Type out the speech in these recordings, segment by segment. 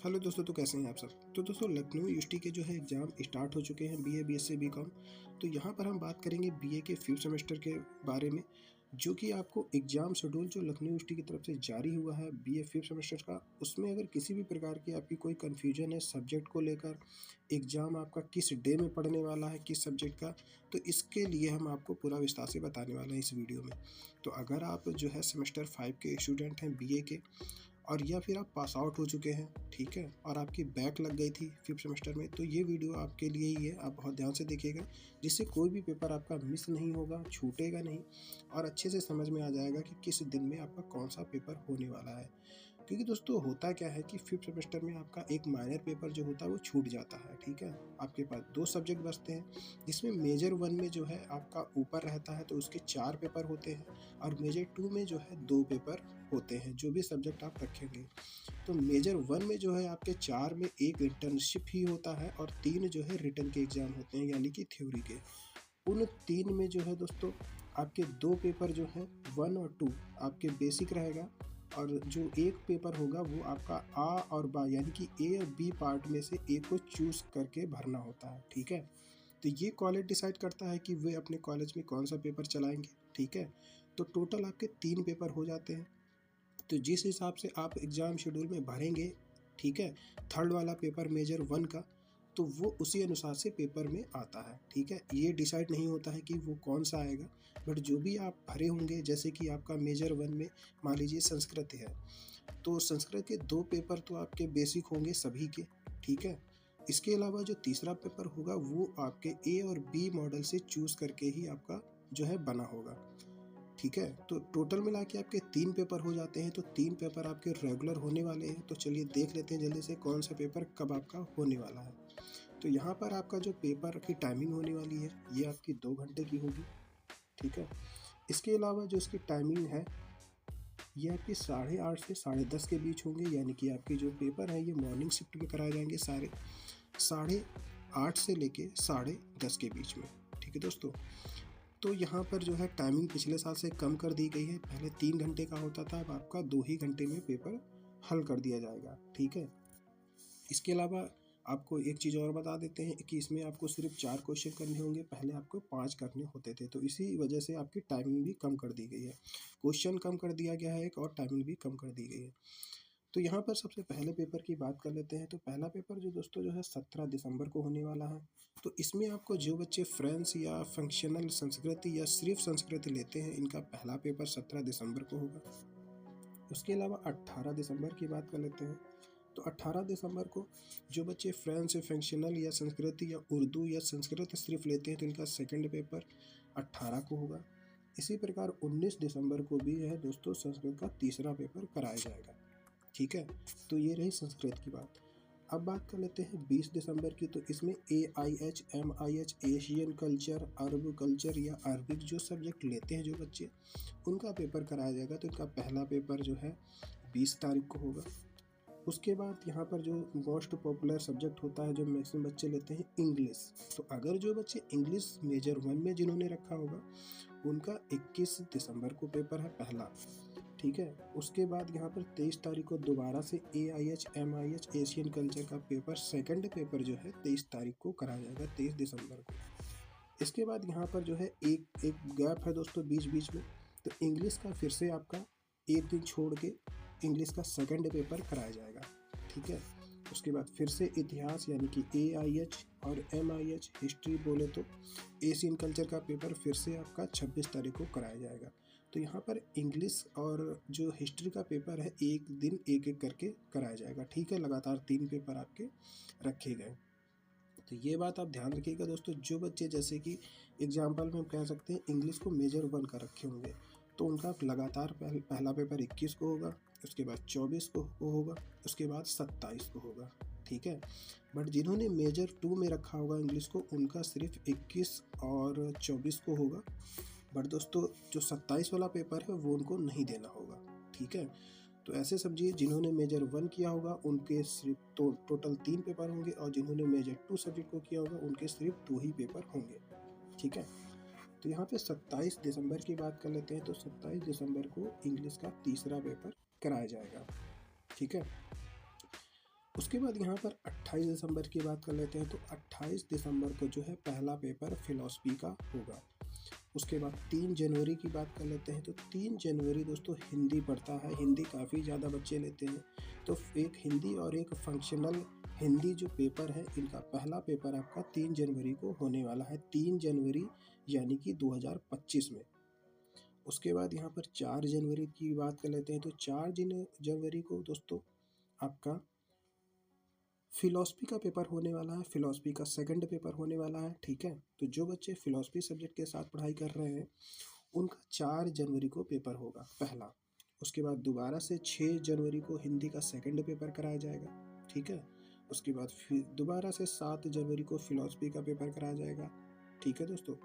Hello दोस्तों, तो कैसे हैं आप सब। तो दोस्तों, लखनऊ यूनिवर्सिटी के जो है एग्ज़ाम स्टार्ट हो चुके हैं, बीए, बीएससी, बीकॉम। तो यहाँ पर हम बात करेंगे बीए के 5th सेमेस्टर के बारे में, जो कि आपको एग्ज़ाम शेड्यूल जो लखनऊ यूनिवर्सिटी की तरफ से जारी हुआ है बीए 5th सेमेस्टर का, उसमें अगर किसी भी प्रकार की आपकी कोई कन्फ्यूजन है सब्जेक्ट को लेकर, एग्ज़ाम आपका किस डे में पढ़ने वाला है, किस सब्जेक्ट का, तो इसके लिए हम आपको पूरा विस्तार से बताने वाले हैं इस वीडियो में। तो अगर आप जो है सेमेस्टर 5 के स्टूडेंट हैं बीए के, और या फिर आप पास आउट हो चुके हैं, ठीक है, और आपकी बैक लग गई थी 5th सेमेस्टर में, तो ये वीडियो आपके लिए ही है। आप बहुत ध्यान से देखिएगा, जिससे कोई भी पेपर आपका मिस नहीं होगा, छूटेगा नहीं, और अच्छे से समझ में आ जाएगा कि किस दिन में आपका कौन सा पेपर होने वाला है। क्योंकि दोस्तों, होता क्या है कि 5th सेमेस्टर में आपका एक माइनर पेपर जो होता है वो छूट जाता है, ठीक है। आपके पास 2 सब्जेक्ट बचते हैं, जिसमें मेजर 1 में जो है आपका ऊपर रहता है तो उसके 4 पेपर होते हैं, और मेजर 2 में जो है 2 पेपर होते हैं, जो भी सब्जेक्ट आप रखेंगे। तो मेजर 1 में जो है आपके 4 में 1 इंटर्नशिप ही होता है, और 3 जो है रिटन के एग्ज़ाम होते हैं, यानी कि थ्योरी के। उन 3 में जो है दोस्तों, आपके 2 पेपर जो हैं 1 और 2 आपके बेसिक रहेगा, और जो एक पेपर होगा वो आपका आ और बा, यानी कि ए और बी पार्ट में से एक को चूज़ करके भरना होता है, ठीक है। तो ये कॉलेज डिसाइड करता है कि वे अपने कॉलेज में कौन सा पेपर चलाएंगे, ठीक है। तो टोटल आपके 3 पेपर हो जाते हैं। तो जिस हिसाब से आप एग्ज़ाम शेड्यूल में भरेंगे, ठीक है, थर्ड वाला पेपर मेजर 1 का, तो वो उसी अनुसार से पेपर में आता है, ठीक है। ये डिसाइड नहीं होता है कि वो कौन सा आएगा, बट जो भी आप भरे होंगे, जैसे कि आपका मेजर 1 में मान लीजिए संस्कृत है, तो संस्कृत के 2 पेपर तो आपके बेसिक होंगे सभी के, ठीक है। इसके अलावा जो तीसरा पेपर होगा वो आपके ए और बी मॉडल से चूज़ करके ही आपका जो है बना होगा, ठीक है। तो टोटल मिला के आपके 3 पेपर हो जाते हैं, तो 3 पेपर आपके रेगुलर होने वाले हैं। तो चलिए देख लेते हैं जल्दी से कौन सा पेपर कब आपका होने वाला है। तो यहाँ पर आपका जो पेपर की टाइमिंग होने वाली है, ये आपकी 2 घंटे की होगी, ठीक है। इसके अलावा जो इसकी टाइमिंग है, ये आपकी 8:30 से 10:30 के बीच होंगे, यानी कि आपके जो पेपर हैं ये मॉर्निंग शिफ्ट में कराए जाएंगे सारे, 8:30 से लेके 10:30 के बीच में, ठीक है दोस्तों। तो यहाँ पर जो है टाइमिंग पिछले साल से कम कर दी गई है। पहले 3 घंटे का होता था, अब आपका 2 ही घंटे में पेपर हल कर दिया जाएगा, ठीक है। इसके अलावा आपको एक चीज़ और बता देते हैं कि इसमें आपको सिर्फ 4 क्वेश्चन करने होंगे, पहले आपको 5 करने होते थे। तो इसी वजह से आपकी टाइमिंग भी कम कर दी गई है, क्वेश्चन कम कर दिया गया है एक, और टाइमिंग भी कम कर दी गई है। तो यहाँ पर सबसे पहले पेपर की बात कर लेते हैं। तो पहला पेपर जो दोस्तों जो है 17 दिसंबर को होने वाला है। तो इसमें आपको जो बच्चे फ्रेंच या फंक्शनल संस्कृति या सिर्फ संस्कृत लेते हैं, इनका पहला पेपर 17 दिसंबर को होगा। उसके अलावा 18 दिसंबर की बात कर लेते हैं। तो 18 दिसंबर को जो बच्चे फ्रेंच, फंक्शनल या संस्कृति या उर्दू या संस्कृत सिर्फ लेते हैं, तो इनका सेकंड पेपर 18 को होगा। इसी प्रकार 19 दिसंबर को भी है दोस्तों संस्कृत का तीसरा पेपर कराया जाएगा, ठीक है। तो ये रही संस्कृत की बात। अब बात कर लेते हैं 20 दिसंबर की। तो इसमें AIH, MIH, एशियन कल्चर, अरब कल्चर या अरबिक जो सब्जेक्ट लेते हैं जो बच्चे, उनका पेपर कराया जाएगा। तो इनका पहला पेपर जो है 20 तारीख को होगा। उसके बाद यहाँ पर जो मोस्ट पॉपुलर सब्जेक्ट होता है जो मैक्सिमम बच्चे लेते हैं, इंग्लिश। तो अगर जो बच्चे इंग्लिश मेजर 1 में जिन्होंने रखा होगा, उनका 21 दिसंबर को पेपर है पहला, ठीक है। उसके बाद यहाँ पर 23 तारीख को दोबारा से AIH, MIH, एशियन कल्चर का पेपर, सेकंड पेपर जो है 23 तारीख को कराया जाएगा, 23 दिसंबर को। इसके बाद यहाँ पर जो है एक गैप है दोस्तों बीच बीच में। तो इंग्लिश का फिर से आपका एक दिन छोड़ के इंग्लिश का सेकंड पेपर कराया जाएगा, ठीक है। उसके बाद फिर से इतिहास, यानी कि AIH और MIH, हिस्ट्री बोले तो एशियन कल्चर का पेपर फिर से आपका 26 तारीख को कराया जाएगा। तो यहाँ पर इंग्लिश और जो हिस्ट्री का पेपर है एक दिन एक एक करके कराया जाएगा, ठीक है। लगातार 3 पेपर आपके रखे गए। तो ये बात आप ध्यान रखिएगा दोस्तों। जो बच्चे जैसे कि एग्जाम्पल में हम कह सकते हैं इंग्लिश को मेजर 1 का रखे होंगे, तो उनका लगातार पहला पेपर 21 को होगा, उसके बाद 24 को होगा, उसके बाद 27 को होगा, ठीक है। बट जिन्होंने मेजर 2 में रखा होगा इंग्लिश को, उनका सिर्फ 21 और 24 को होगा। बट दोस्तों जो 27 वाला पेपर है वो उनको नहीं देना होगा, ठीक है। तो ऐसे समझिए, जिन्होंने मेजर 1 किया होगा उनके सिर्फ टोटल 3 पेपर होंगे, और जिन्होंने मेजर 2 सब्जेक्ट को किया होगा उनके सिर्फ 2 ही पेपर होंगे, ठीक है। तो यहाँ पे 27 दिसंबर की बात कर लेते हैं। तो 27 दिसंबर को इंग्लिश का तीसरा पेपर कराया जाएगा, ठीक है। उसके बाद यहाँ पर 28 दिसंबर की बात कर लेते हैं। तो 28 दिसंबर को जो है पहला पेपर फिलॉसफी का होगा। उसके बाद 3 जनवरी की बात कर लेते हैं। तो 3 जनवरी दोस्तों हिंदी पढ़ता है, हिंदी काफ़ी ज़्यादा बच्चे लेते हैं। तो एक हिंदी और एक फंक्शनल हिंदी जो पेपर है, इनका पहला पेपर आपका 3 जनवरी को होने वाला है, 3 जनवरी यानी कि 2025 में। उसके बाद यहाँ पर 4 जनवरी की बात कर लेते हैं। तो 4 जनवरी को दोस्तों आपका फिलॉसफी का पेपर होने वाला है, फिलॉसफी का सेकंड पेपर होने वाला है। ठीक है, तो जो बच्चे फिलॉसफी सब्जेक्ट के साथ पढ़ाई कर रहे हैं उनका 4 जनवरी को पेपर होगा पहला। उसके बाद दोबारा से 6 जनवरी को हिंदी का सेकंड पेपर कराया जाएगा। ठीक है, उसके बाद फिर दोबारा से 7 जनवरी को फिलॉसफी का पेपर कराया जाएगा। ठीक है दोस्तों,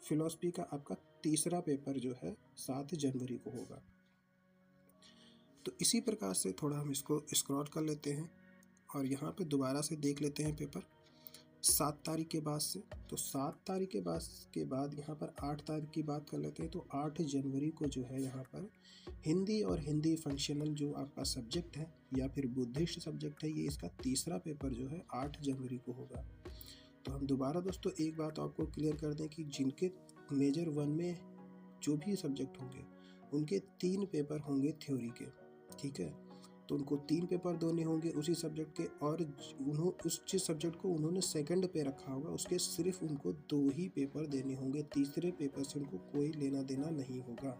फिलॉसफी का आपका तीसरा पेपर जो है 7 जनवरी को होगा। तो इसी प्रकार से थोड़ा हम इसको स्क्रॉल कर लेते हैं और यहाँ पे दोबारा से देख लेते हैं पेपर 7 तारीख के बाद से। तो 7 तारीख के बाद यहाँ पर 8 तारीख की बात कर लेते हैं। तो 8 जनवरी को जो है यहाँ पर हिंदी और हिंदी फंक्शनल जो आपका सब्जेक्ट है या फिर बुद्धिस्ट सब्जेक्ट है, ये इसका तीसरा पेपर जो है 8 जनवरी को होगा। तो हम दोबारा दोस्तों एक बात आपको क्लियर कर दें कि जिनके मेजर 1 में जो भी सब्जेक्ट होंगे उनके 3 पेपर होंगे थ्योरी के। ठीक है, तो उनको 3 पेपर देने होंगे उसी सब्जेक्ट के, और उस जिस सब्जेक्ट को उन्होंने सेकंड पे रखा होगा उसके सिर्फ उनको 2 ही पेपर देने होंगे, तीसरे पेपर से उनको कोई लेना देना नहीं होगा।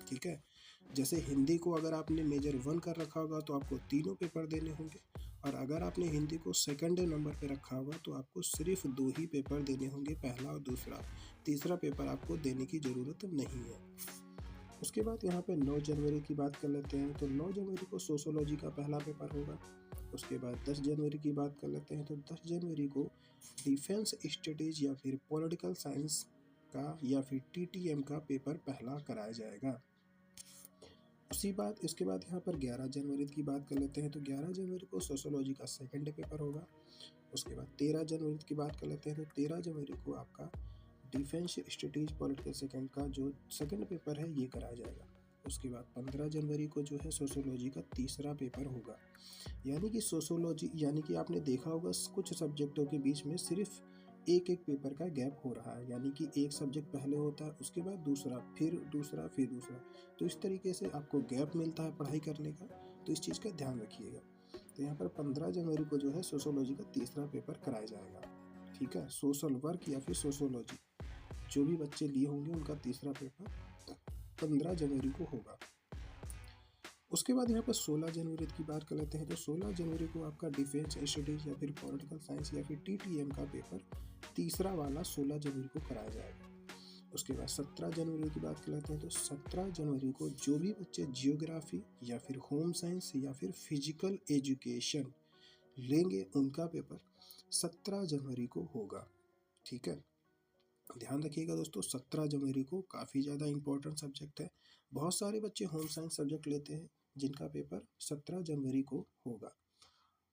ठीक है, जैसे हिंदी को अगर आपने मेजर 1 कर रखा होगा तो आपको तीनों पेपर देने होंगे, और अगर आपने हिंदी को सेकंड नंबर पे रखा होगा तो आपको सिर्फ 2 ही पेपर देने होंगे, पहला और दूसरा। तीसरा पेपर आपको देने की ज़रूरत नहीं है। उसके बाद यहाँ पे 9 जनवरी की बात कर लेते हैं। तो 9 जनवरी को सोशोलॉजी का पहला पेपर होगा। उसके बाद 10 जनवरी की बात कर लेते हैं। तो 10 जनवरी को डिफेंस स्टडीज या फिर पॉलिटिकल साइंस का या फिर TTM का पेपर पहला कराया जाएगा। इसके बाद यहाँ पर 11 जनवरी की बात कर लेते हैं। तो 11 जनवरी को सोशोलॉजी का सेकंड पेपर होगा। उसके बाद 13 जनवरी की बात कर लेते हैं। तो 13 जनवरी को आपका डिफेंस स्टडीज पॉलिटिकल सेकंड का जो सेकंड पेपर है ये कराया जाएगा। उसके बाद 15 जनवरी को जो है सोशोलॉजी का तीसरा पेपर होगा। यानी कि सोशोलॉजी, यानी कि आपने देखा होगा कुछ सब्जेक्टों के बीच में सिर्फ एक एक पेपर का गैप हो रहा है, यानी कि एक सब्जेक्ट पहले होता है, उसके बाद दूसरा, फिर दूसरा, फिर दूसरा। तो इस तरीके से आपको गैप मिलता है पढ़ाई करने का, तो इस चीज़ का ध्यान रखिएगा। तो यहाँ पर 15 जनवरी को जो है सोशोलॉजी का तीसरा पेपर कराया जाएगा। ठीक है, सोशल वर्क या फिर सोशोलॉजी जो भी बच्चे लिए होंगे उनका तीसरा पेपर 15 जनवरी को होगा। उसके बाद यहाँ पर 16 जनवरी की बात कर लेते हैं। तो 16 जनवरी को आपका डिफेंस स्टडीज या फिर पॉलिटिकल साइंस या फिर TTM का पेपर तीसरा वाला 16 जनवरी को कराया जाएगा। उसके बाद 17 जनवरी की बात कर लेते हैं। तो 17 जनवरी को जो भी बच्चे जियोग्राफी या फिर होम साइंस या फिर फिजिकल एजुकेशन लेंगे उनका पेपर 17 जनवरी को होगा। ठीक है, ध्यान रखिएगा दोस्तों, 17 जनवरी को काफ़ी ज़्यादा इंपॉर्टेंट सब्जेक्ट है। बहुत सारे बच्चे होम साइंस सब्जेक्ट लेते हैं जिनका पेपर 17 जनवरी को होगा।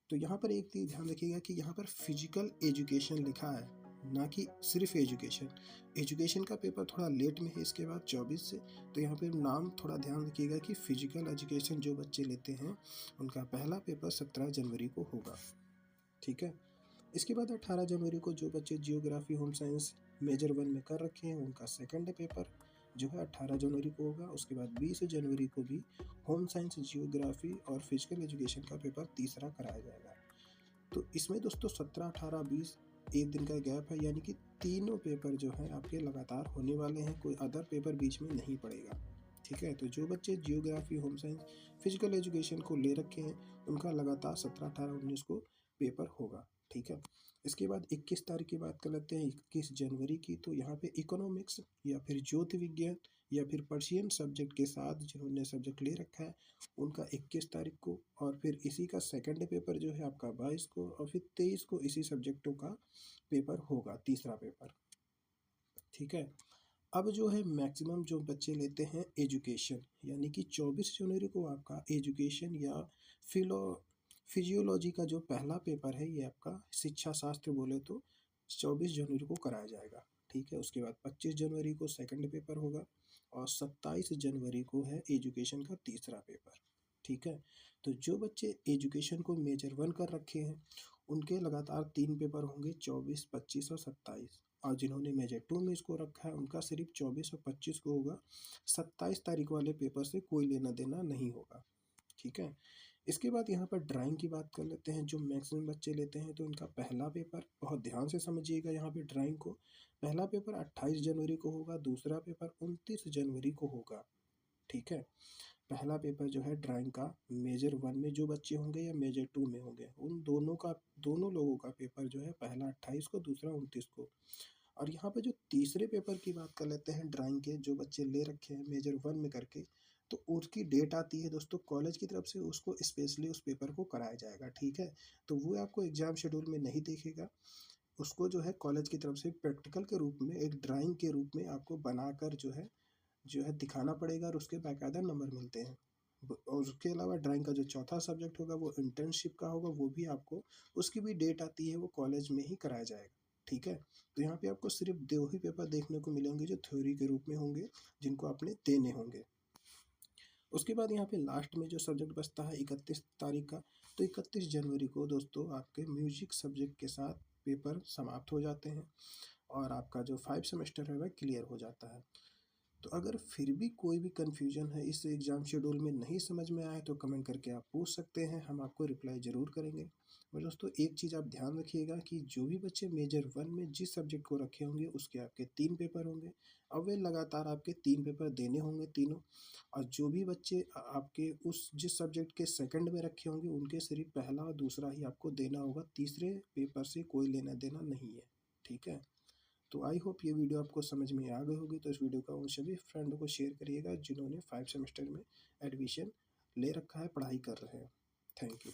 तो यहाँ पर एक चीज़ ध्यान रखिएगा कि यहाँ पर फिजिकल एजुकेशन लिखा है, ना कि सिर्फ एजुकेशन। एजुकेशन का पेपर थोड़ा लेट में है इसके बाद 24 से। तो यहाँ पर नाम थोड़ा ध्यान रखिएगा कि फिजिकल एजुकेशन जो बच्चे लेते हैं उनका पहला पेपर 17 जनवरी को होगा। ठीक है, इसके बाद 18 जनवरी को जो बच्चे जियोग्राफी होम साइंस मेजर 1 में कर रखे हैं उनका सेकंड पेपर जो है 18 जनवरी को होगा। उसके बाद 20 जनवरी को भी होम साइंस, जियोग्राफी और फिजिकल एजुकेशन का पेपर तीसरा कराया जाएगा। तो इसमें दोस्तों 17, 18, 20 एक दिन का गैप है, यानी कि तीनों पेपर जो है आपके लगातार होने वाले हैं, कोई अदर पेपर बीच में नहीं पड़ेगा। ठीक है, तो जो बच्चे geography, home science, physical education को ले रखे हैं उनका लगातार 17, 18, 19 को पेपर होगा। ठीक है, इसके बाद 21 तारीख की बात कर लेते हैं, 21 जनवरी की। तो यहाँ पे इकोनॉमिक्स या फिर ज्योति विज्ञान या फिर पर्शियन सब्जेक्ट के साथ जिन्होंने सब्जेक्ट ले रखा है उनका 21 तारीख को, और फिर इसी का सेकंड पेपर जो है आपका 22 को, और फिर 23 को इसी सब्जेक्टों का पेपर होगा, तीसरा पेपर। ठीक है, अब जो है मैक्सिमम जो बच्चे लेते हैं एजुकेशन, यानी कि 24 जनवरी को आपका एजुकेशन या फिलो फिजियोलॉजी का जो पहला पेपर है ये आपका शिक्षा शास्त्र बोले तो 24 जनवरी को कराया जाएगा। ठीक है, उसके बाद 25 जनवरी को सेकंड पेपर होगा और 27 जनवरी को है एजुकेशन का तीसरा पेपर। ठीक है। तो जो बच्चे एजुकेशन को मेजर वन कर रखे हैं उनके लगातार 3 पेपर होंगे 24, 25 और 27, और जिन्होंने मेजर 2 में इसको रखा है उनका सिर्फ 24 और 25 को होगा। 27 तारीख वाले पेपर से कोई लेना देना नहीं होगा। ठीक है। इसके बाद यहाँ पर ड्राइंग की बात कर लेते हैं, जो मैक्सिमम बच्चे लेते हैं। तो इनका पहला पेपर, बहुत ध्यान से समझिएगा यहाँ पे ड्राइंग को, पहला पेपर 28 जनवरी को होगा, दूसरा पेपर 29 जनवरी को होगा। ठीक है। पहला पेपर जो है ड्राइंग का मेजर 1 में जो बच्चे होंगे या मेजर 2 में होंगे, उन दोनों लोगों का पेपर जो है पहला 28 को, दूसरा 29 को। और यहाँ पे जो तीसरे पेपर की बात कर लेते हैं ड्राइंग के, जो बच्चे ले रखे हैं मेजर 1 में करके, तो उसकी डेट आती है दोस्तों कॉलेज की तरफ से, उसको स्पेशली उस पेपर को कराया जाएगा। ठीक है। तो वो आपको एग्जाम शेड्यूल में नहीं देखेगा, उसको जो है कॉलेज की तरफ से प्रैक्टिकल के रूप में, एक ड्राइंग के रूप में आपको बनाकर जो है दिखाना पड़ेगा, और उसके बाकायदा नंबर मिलते हैं। और उसके अलावा ड्राइंग का जो चौथा सब्जेक्ट होगा वो इंटर्नशिप का होगा, वो भी आपको, उसकी भी डेट आती है, वो कॉलेज में ही कराया जाएगा। ठीक है। तो यहाँ पे आपको सिर्फ 2 ही पेपर देखने को मिलेंगे जो थ्योरी के रूप में होंगे, जिनको आपने देने होंगे। उसके बाद यहाँ पे लास्ट में जो सब्जेक्ट बचता है 31 तारीख का, तो 31 जनवरी को दोस्तों आपके म्यूजिक सब्जेक्ट के साथ पेपर समाप्त हो जाते हैं, और आपका जो 5 सेमेस्टर है वह क्लियर हो जाता है। तो अगर फिर भी कोई भी कन्फ्यूजन है, इस एग्ज़ाम शेड्यूल में नहीं समझ में आया, तो कमेंट करके आप पूछ सकते हैं, हम आपको रिप्लाई ज़रूर करेंगे। और दोस्तों एक चीज़ आप ध्यान रखिएगा कि जो भी बच्चे मेजर 1 में जिस सब्जेक्ट को रखे होंगे उसके आपके 3 पेपर होंगे। अब वे लगातार आपके 3 पेपर देने होंगे तीनों। और जो भी बच्चे आपके उस जिस सब्जेक्ट के सेकंड में रखे होंगे उनके सिर्फ पहला और दूसरा ही आपको देना होगा, तीसरे पेपर से कोई लेना देना नहीं है। ठीक है। तो आई होप ये वीडियो आपको समझ में आ गई होगी। तो इस वीडियो का उन सभी फ्रेंडों को शेयर करिएगा जिन्होंने 5 सेमेस्टर में एडमिशन ले रखा है, पढ़ाई कर रहे हैं। Thank you.